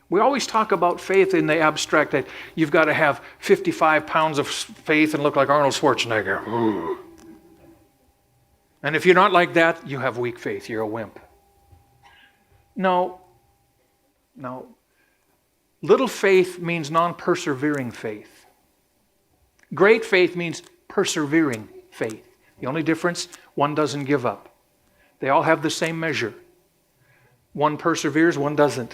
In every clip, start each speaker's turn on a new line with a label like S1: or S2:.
S1: We always talk about faith in the abstract, that you've got to have 55 pounds of faith and look like Arnold Schwarzenegger. Ooh. And if you're not like that, you have weak faith. You're a wimp. No. Little faith means non-persevering faith. Great faith means persevering faith. The only difference, one doesn't give up. They all have the same measure. One perseveres, one doesn't.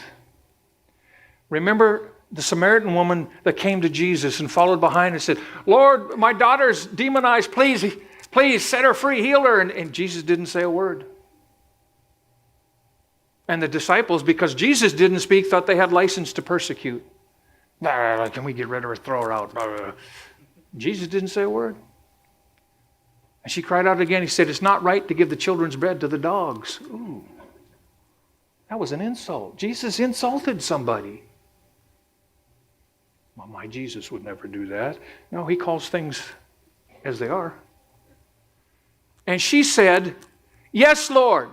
S1: Remember the Samaritan woman that came to Jesus and followed behind and said, Lord, my daughter's demonized. Please set her free, heal her. And Jesus didn't say a word. And the disciples, because Jesus didn't speak, thought they had license to persecute. Can we get rid of her, throw her out? Jesus didn't say a word. And she cried out again. He said, it's not right to give the children's bread to the dogs. Ooh, that was an insult. Jesus insulted somebody. Well, my Jesus would never do that. No, he calls things as they are. And she said, yes, Lord,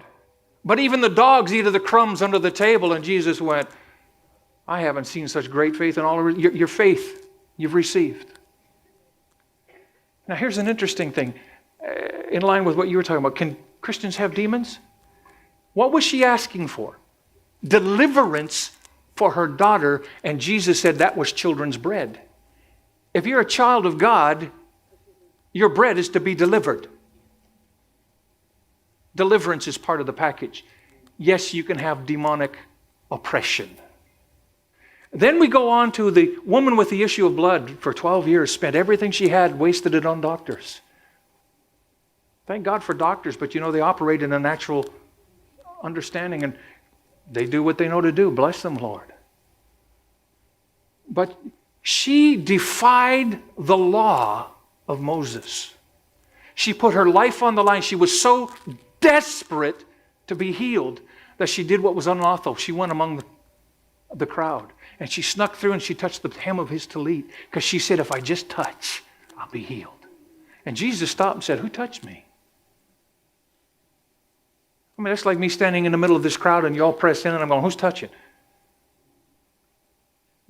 S1: but even the dogs eat of the crumbs under the table. And Jesus went, I haven't seen such great faith in all of your faith you've received. Now, here's an interesting thing. In line with what you were talking about, can Christians have demons? What was she asking for? Deliverance for her daughter, and Jesus said that was children's bread. If you're a child of God, your bread is to be delivered. Deliverance is part of the package. Yes, you can have demonic oppression. Then we go on to the woman with the issue of blood for 12 years, spent everything she had, wasted it on doctors. Thank God for doctors, but they operate in a natural understanding and they do what they know to do. Bless them, Lord. But she defied the law of Moses. She put her life on the line. She was so desperate to be healed that she did what was unlawful. She went among the crowd and she snuck through and she touched the hem of his tallit because she said, if I just touch, I'll be healed. And Jesus stopped and said, who touched me? I mean, that's like me standing in the middle of this crowd and you all press in and I'm going, who's touching?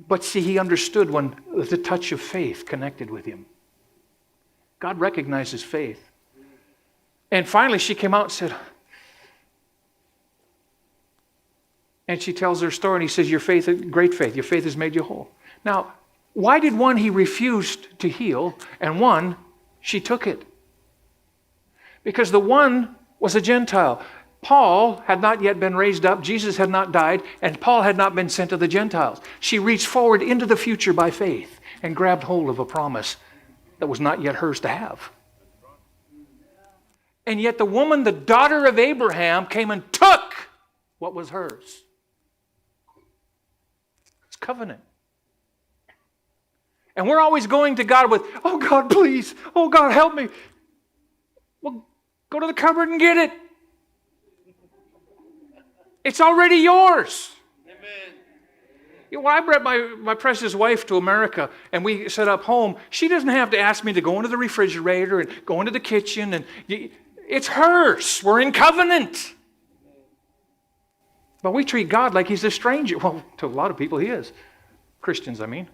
S1: But see, he understood when the touch of faith connected with him. God recognizes faith. And finally she came out and said, and she tells her story and he says, your faith, great faith, your faith has made you whole. Now, why did one he refused to heal and one she took it? Because the one was a Gentile. Paul had not yet been raised up, Jesus had not died, and Paul had not been sent to the Gentiles. She reached forward into the future by faith and grabbed hold of a promise that was not yet hers to have. And yet the woman, the daughter of Abraham, came and took what was hers. It's covenant. And we're always going to God with, oh God, please, oh God, help me. Well, go to the cupboard and get it. It's already yours. Amen. When I brought my precious wife to America and we set up home, she doesn't have to ask me to go into the refrigerator and go into the kitchen. And it's hers. We're in covenant. But we treat God like he's a stranger. Well, to a lot of people he is. Christians, I mean.